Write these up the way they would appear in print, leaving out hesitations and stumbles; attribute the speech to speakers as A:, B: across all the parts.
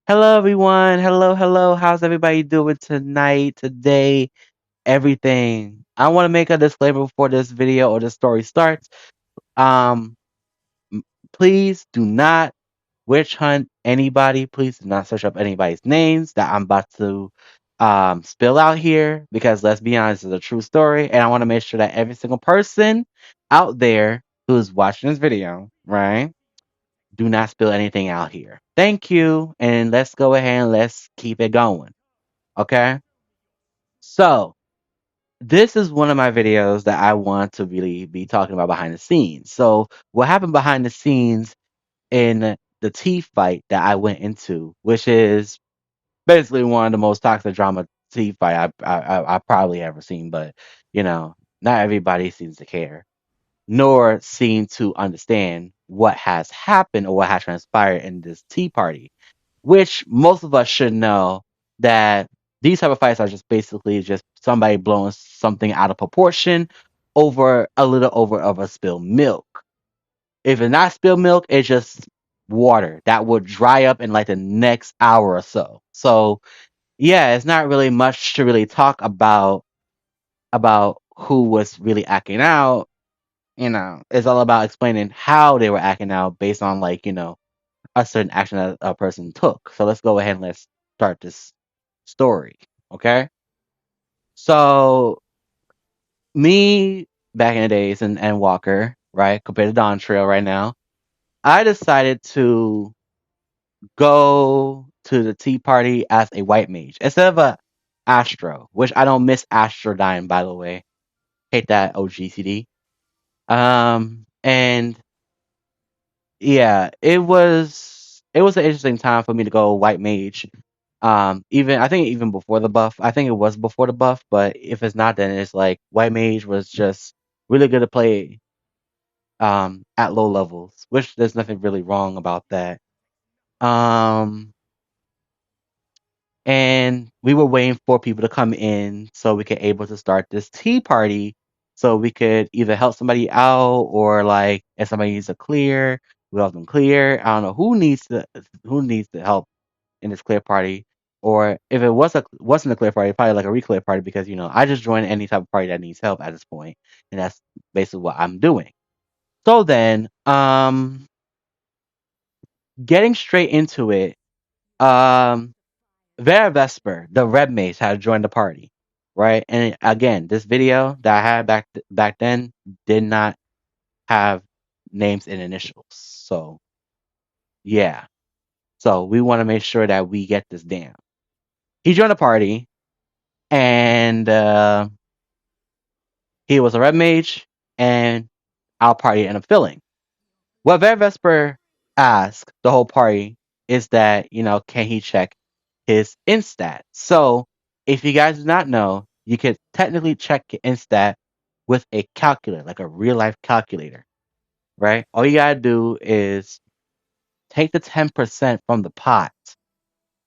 A: Hello, everyone. Hello, hello. How's everybody doing tonight, today, everything? I want to make a disclaimer before this video or this story starts. Um, m- please do not witch hunt anybody. Please do not search up anybody's names that I'm about to spill out here because let's be honest, it's a true story, and I want to make sure that every single person out there who's watching this video, right? Do not spill anything out here. Thank you. And let's go ahead and let's keep it going. Okay. So this is one of my videos that I want to really be talking about behind the scenes. So what happened behind the scenes in the tea fight that I went into, which is basically one of the most toxic drama tea fight I probably ever seen, but you know, not everybody seems to care, nor seem to understand what has happened or what has transpired in this tea party, which most of us should know that these type of fights are just basically just somebody blowing something out of proportion over a little over of a spilled milk. If it's not spilled milk, it's just water that will dry up in like the next hour or so. So yeah, it's not really much to really talk about who was really acting out. It's all about explaining how they were acting out based on like, a certain action that a person took. So let's go ahead and let's start this story. Okay. So me back in the days and Walker, right, compared to Don Trail right now, I decided to go to the tea party as a white mage instead of a Astro, which I don't miss Astrodyne, by the way. Hate that OGCD. And yeah, it was an interesting time for me to go white mage. Even I think even before the buff. I think it was before the buff, but if it's not, then it's like white mage was just really good to play at low levels, which there's nothing really wrong about that. Um, and we were waiting for people to come in so we could able to start this tea party, so we could either help somebody out or like if somebody needs to clear, we help them clear. I don't know who needs to help in this clear party, or if it wasn't a clear party, probably like a reclear party because I just join any type of party that needs help at this point, and that's basically what I'm doing. So then, getting straight into it, um, Vera Vesper, the red mace, had joined the party, right? And again, this video that I had back then did not have names and initials, so yeah. So we want to make sure that we get this down. He joined the party, and he was a red mage, and our party ended up filling. What Van Vesper asked the whole party is that, can he check his instat? So, if you guys do not know, you could technically check your instat with a calculator, like a real life calculator, right? All you gotta do is take the 10% from the pot,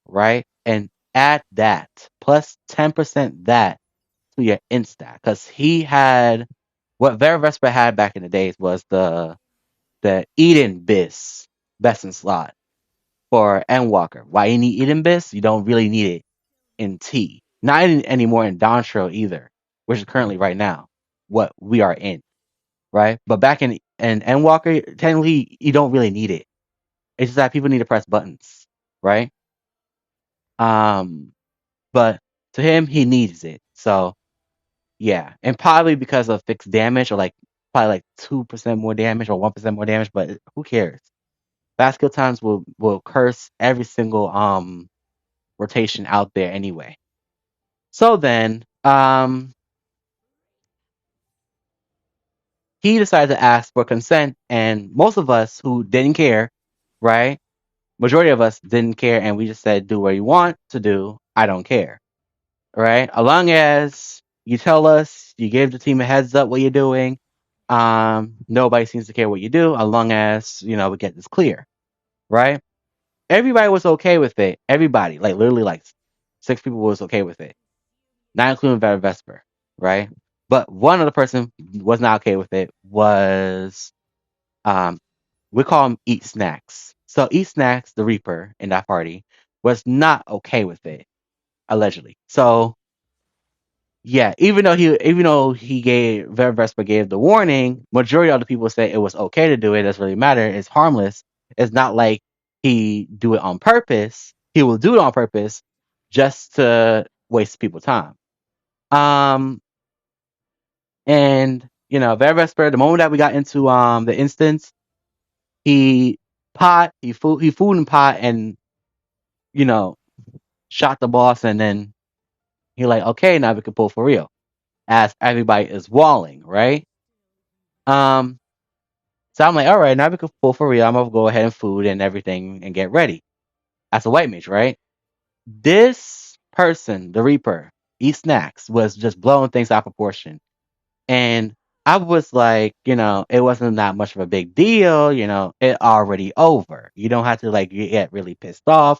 A: right? And add that plus 10% that to your instat. Because he had what Vera Vesper had back in the days was the Eden best in slot for Endwalker. Why you need Eden Biss? You don't really need it in T. Not anymore in Donstro either, which is currently right now what we are in, right? But back in Endwalker, technically you don't really need it. It's just that people need to press buttons, right? Um, but to him, he needs it. So yeah, and probably because of fixed damage or like probably like 2% more damage or 1% more damage, but who cares? Fast kill times will curse every single rotation out there anyway. So then, he decided to ask for consent, and most of us who didn't care, right? Majority of us didn't care, and we just said, "Do what you want to do. I don't care." Right? As long as you tell us, you give the team a heads up what you're doing. Nobody seems to care what you do, as long as we get this clear, right? Everybody was okay with it. Everybody, like literally, like 6 people was okay with it, not including Vera Vesper, right? But one other person was not okay with it. Was um, we call him Eat Snacks. So Eat Snacks, the Reaper in that party, was not okay with it, allegedly. So yeah, even though he gave Vera Vespa gave the warning, majority of the people say it was okay to do it. It doesn't really matter. It's harmless. It's not like he do it on purpose. He will do it on purpose just to waste people's time. Um, and Vera Vespa, the moment that we got into the instance, he he fooled and pot and you know shot the boss, and then he like, okay, now we can pull for real. As everybody is walling, right? Um, so I'm like, all right, now we can pull for real. I'm gonna go ahead and food and everything and get ready. As a white mage, right? This person, the Reaper, eat snacks, was just blowing things out of proportion. And I was like, it wasn't that much of a big deal, it already over. You don't have to like get really pissed off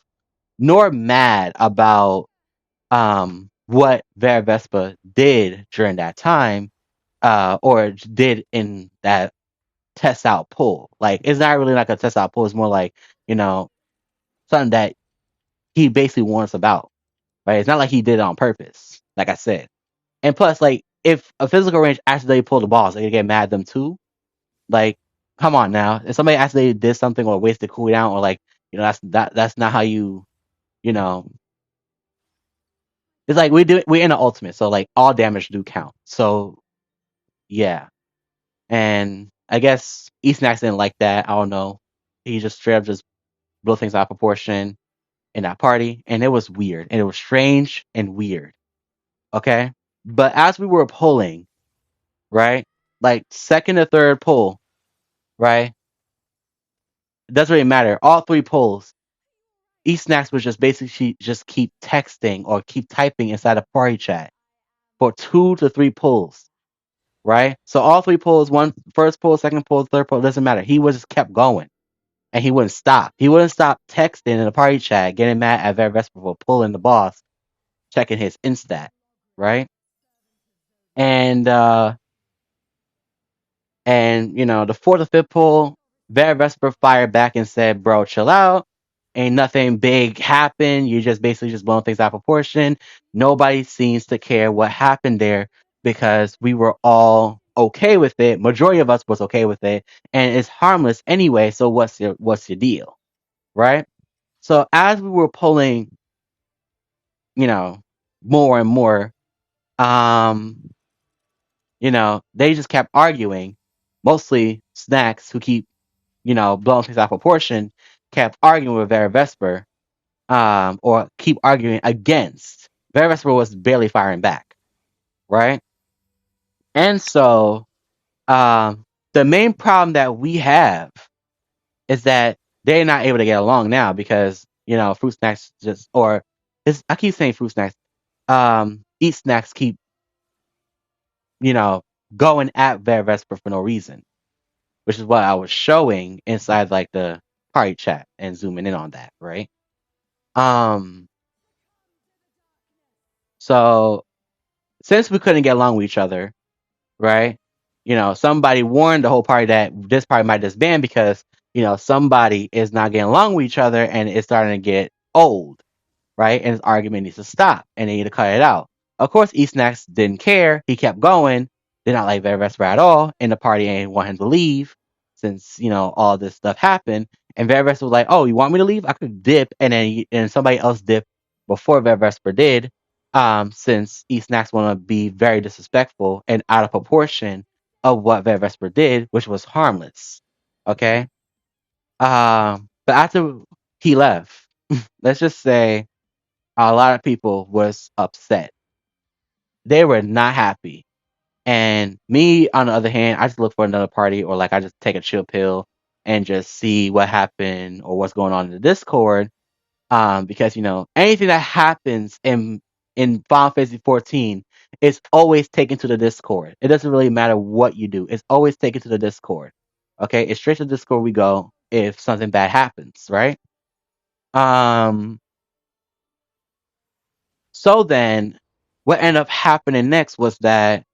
A: nor mad about what Vera Vespa did during that time, or did in that test out pull. Like it's not really like a test out pull. It's more like you know something that he basically warned us about. Right? It's not like he did it on purpose. Like I said, and plus, like if a physical range accidentally pulled the balls, they could get mad at them too. Like, come on now. If somebody accidentally did something or wasted cooldown or like that's not how you know. It's like we're in an ultimate, so like all damage do count. So yeah, and I guess Eastnax didn't like that. I don't know. He just straight up just blew things out of proportion in that party, and it was weird, and it was strange and weird. Okay, but as we were pulling, right, like second or third pull, right, it doesn't really matter. All three pulls, Eastnax was just basically just keep texting or keep typing inside a party chat for 2 to 3 pulls. Right? So all three pulls, one first pull, second pull, third pull, doesn't matter. He was just kept going. And he wouldn't stop. He wouldn't stop texting in the party chat, getting mad at Vera Vesper for pulling the boss, checking his instat. Right? And the fourth or fifth pull, Vera Vesper fired back and said, bro, chill out. Ain't nothing big happened. You just basically just blowing things out of proportion. Nobody seems to care what happened there because we were all okay with it. Majority of us was okay with it, and it's harmless anyway. So what's your deal, right? So as we were pulling, you know, more and more, um, they just kept arguing. Mostly snacks who keep blowing things out of proportion, kept arguing with Vera Vesper, or keep arguing against. Vera Vesper was barely firing back, right? And so, the main problem that we have is that they're not able to get along now because fruit snacks I keep saying fruit snacks. Eat snacks keep you know going at Vera Vesper for no reason, which is what I was showing inside like the party chat and zooming in on that, right? Um, so since we couldn't get along with each other, right? Somebody warned the whole party that this party might disband because, somebody is not getting along with each other and it's starting to get old, right? And his argument needs to stop and they need to cut it out. Of course, Eastnax didn't care. He kept going. Did not like Vera Vesper at all. And the party ain't want him to leave since, all this stuff happened. And Vera Vesper was like, oh, you want me to leave? I could dip. And then somebody else dipped before Vera Vesper did. Since Eastnax want to be very disrespectful and out of proportion of what Vera Vesper did, which was harmless. Okay. But after he left, let's just say a lot of people was upset. They were not happy. And me, on the other hand, I just look for another party or like I just take a chill pill and just see what happened or what's going on in the Discord. Because anything that happens in Final Fantasy 14 is always taken to the Discord. It doesn't really matter what you do. It's always taken to the Discord. Okay? It's straight to the Discord we go if something bad happens, right? Um So then, what ended up happening next was that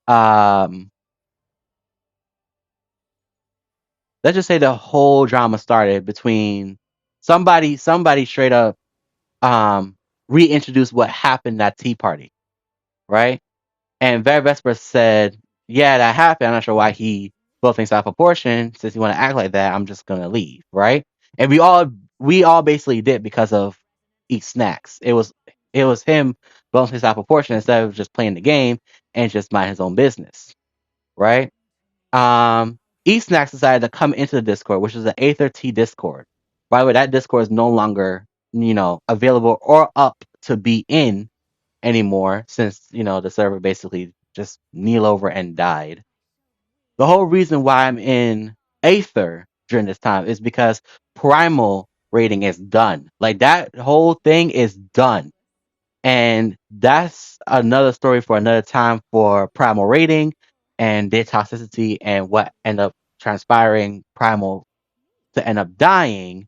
A: um, let's just say the whole drama started between somebody straight up. um, reintroduce what happened at tea party, right? And Very Vesper said, "Yeah, that happened. I'm not sure why he blew things out of proportion. Since you want to act like that, I'm just gonna leave, right?" And we all basically did because of Eat Snacks. It was him blowing things out of proportion instead of just playing the game and just mind his own business, right? Um, Eat Snacks decided to come into the Discord, which is the Aether T Discord. By the way, that Discord is no longer available or up to be in anymore since the server basically just kneel over and died. The whole reason why I'm in Aether during this time is because Primal rating is done. Like that whole thing is done. And that's another story for another time for Primal rating and their toxicity and what end up transpiring Primal to end up dying,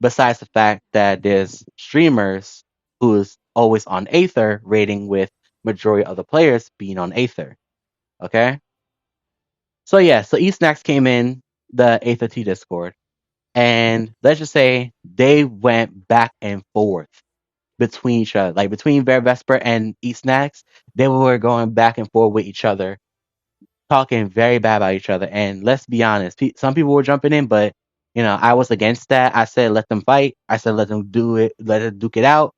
A: besides the fact that there's streamers who's always on Aether rating with majority of the players being on Aether. Okay? So yeah, so eSnacks came in the Aether T Discord, and let's just say they went back and forth between each other. Like between Bear Vesper and eSnacks, they were going back and forth with each other, talking very bad about each other. And let's be honest, some people were jumping in, but I was against that. I said let them fight. I said let them do it, let them duke it out,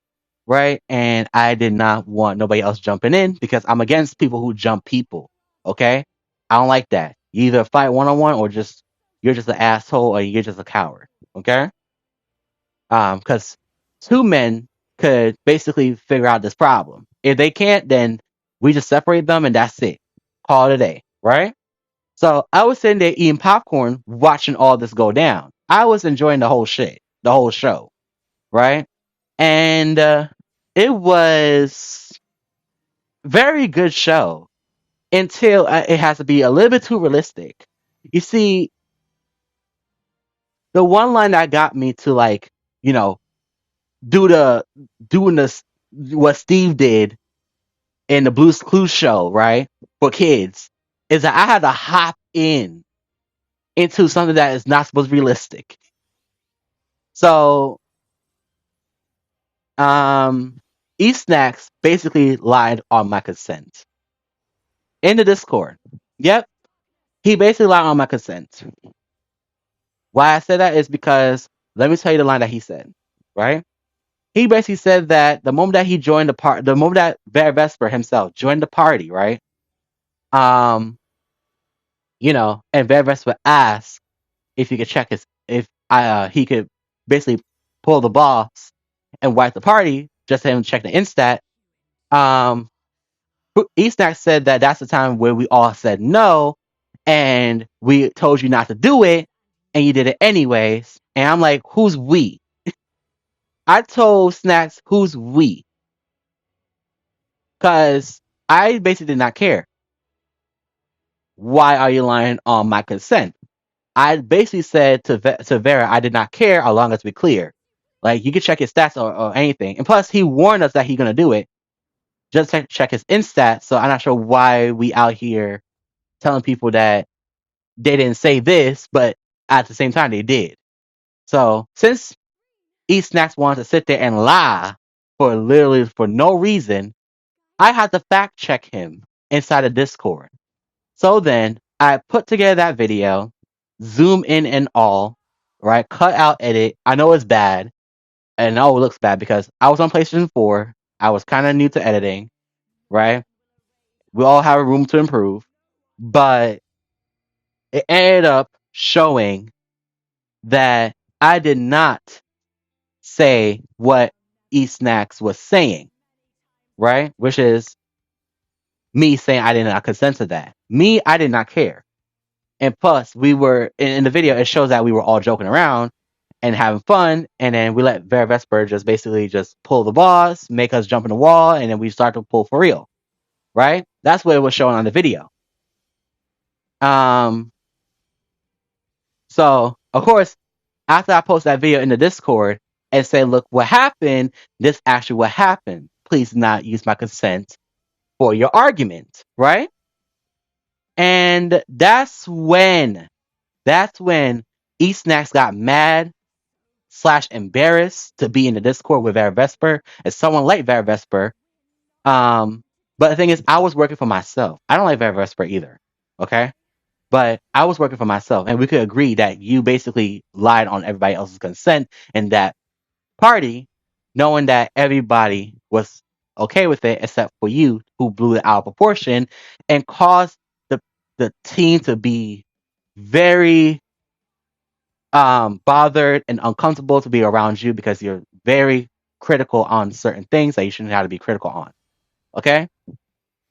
A: right? And I did not want nobody else jumping in because I'm against people who jump people. Okay, I don't like that. You either fight one on one or just you're just an asshole or you're just a coward. Okay, because two men could basically figure out this problem. If they can't, then we just separate them and that's it. Call it a day, right? So I was sitting there eating popcorn, watching all this go down. I was enjoying the whole shit, the whole show, right? And it was very good show until it has to be a little bit too realistic. You see, the one line that got me to like, you know, do the doing this what Steve did in the Blue's Clues show, right? For kids, is that I had to hop into something that is not supposed to be realistic. So Um, eSnacks basically lied on my consent in the Discord. Yep, he basically lied on my consent. Why I said that is because let me tell you the line that he said. Right? He basically said that the moment that he joined the moment that Bear Vesper himself joined the party, right? Um, and Bear Vesper asked if he could check if he could basically pull the boss and wipe the party just to him check the instat. Um, Eastnack said that that's the time where we all said no, and we told you not to do it, and you did it anyways. And I'm like, who's we? I told Snacks, who's we? Because I basically did not care. Why are you lying on my consent? I basically said to Vera, I did not care as long as we clear. Like, you can check his stats or anything. And plus, he warned us that he's going to do it. Just check his instats. So I'm not sure why we out here telling people that they didn't say this, but at the same time they did. So since Eat Snacks wanted to sit there and lie for literally for no reason, I had to fact check him inside of Discord. So then I put together that video, zoom in and all, right? Cut out, edit. I know it's bad, and I know it looks bad because I was on PlayStation 4. I was kind of new to editing, right? We all have a room to improve, but it ended up showing that I did not say what eSnacks was saying, right? Which is me saying I did not consent to that. Me, I did not care. And plus, we were in the video. It shows that we were all joking around and having fun, and then we let Vera Vesper just basically just pull the boss, make us jump in the wall, and then we start to pull for real, right? That's what it was showing on the video. Um, so of course, after I post that video in the Discord and say, look what happened, this actually what happened. Please not use my consent for your argument, right? And that's when eSnacks got mad, slash embarrassed to be in the Discord with Vera Vesper as someone like Vera Vesper. But the thing is, I was working for myself. I don't like Vera Vesper either. Okay. But I was working for myself, and we could agree that you basically lied on everybody else's consent in that party, knowing that everybody was okay with it except for you, who blew it out of proportion and caused the the team to be very bothered and uncomfortable to be around you because you're very critical on certain things that you shouldn't have to be critical on. Okay,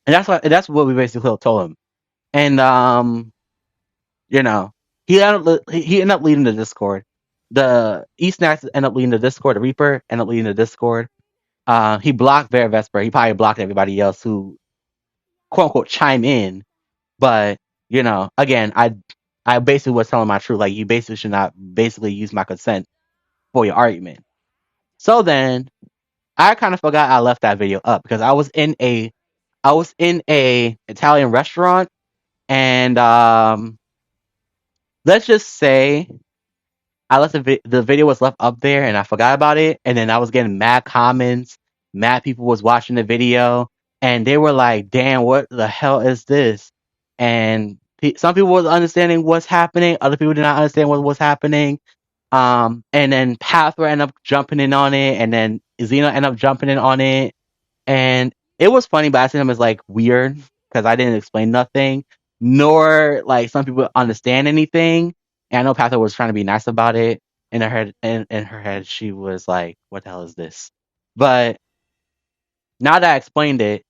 A: and that's what we basically told him. And you know, he ended up leading the Discord. The Eastnax ended up leading the Discord. The Reaper ended up leading the Discord. He blocked Vera Vesper. He probably blocked everybody else who quote unquote chime in. But again, I basically was telling my truth. Like, you basically should not basically use my consent for your argument. So then I kind of forgot I left that video up because I was in a Italian restaurant, and let's just say I left the video was left up there and I forgot about it, and then I was getting mad comments, mad people was watching the video, and they were like, "Damn, what the hell is this?" And some people was understanding what's happening, other people did not understand what was happening. And then Pathra ended up jumping in on it, and then Xena ended up jumping in on it, and it was funny, but I see them as like weird because I didn't explain nothing, nor like some people understand anything. And I know Pathra was trying to be nice about it. In her head, she was like, "What the hell is this?" But now that I explained it,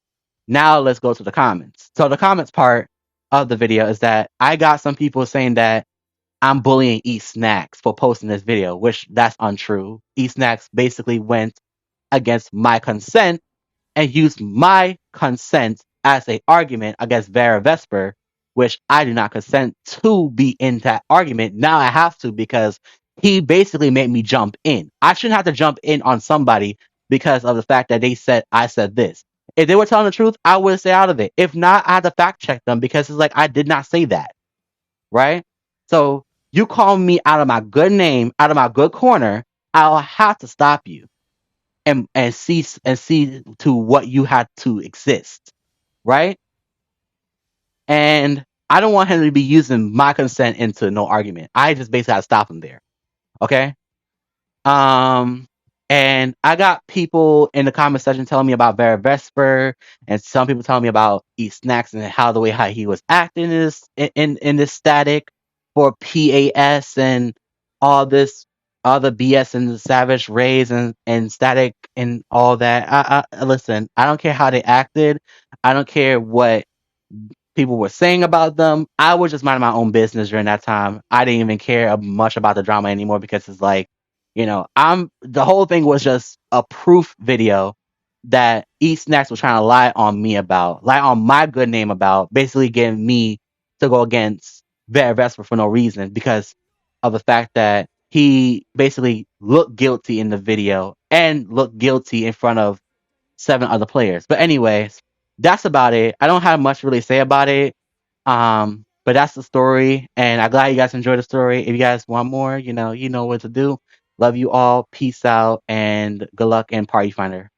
A: now let's go to the comments. So the comments part of the video is that I got some people saying that I'm bullying Eat Snacks for posting this video, which that's untrue. Eat Snacks basically went against my consent and used my consent as a argument against Vera Vesper, which I do not consent to be in that argument. Now I have to because he basically made me jump in. I shouldn't have to jump in on somebody because of the fact that they said I said this. If they were telling the truth, I would stay out of it. If not, I had to fact check them because it's like I did not say that. Right? So you call me out of my good name, out of my good corner, I'll have to stop you and see to what you had to exist, right? And I don't want him to be using my consent into no argument. I just basically had to stop him there. Okay. Um, and I got people in the comment section telling me about Vera Vesper, and some people telling me about Eat Snacks and how he was acting in this static for PAS and all this other BS and the Savage Rays and static and all that. I listen. I don't care how they acted. I don't care what people were saying about them. I was just minding my own business during that time. I didn't even care much about the drama anymore because it's like, the whole thing was just a proof video that Eat Snacks was trying to lie on my good name about, basically getting me to go against Vera Vesper for no reason because of the fact that he basically looked guilty in the video and looked guilty in front of 7 other players. But anyways, that's about it. I don't have much to really say about it. But that's the story, and I'm glad you guys enjoyed the story. If you guys want more, you know what to do. Love you all. Peace out, and good luck in Party Finder.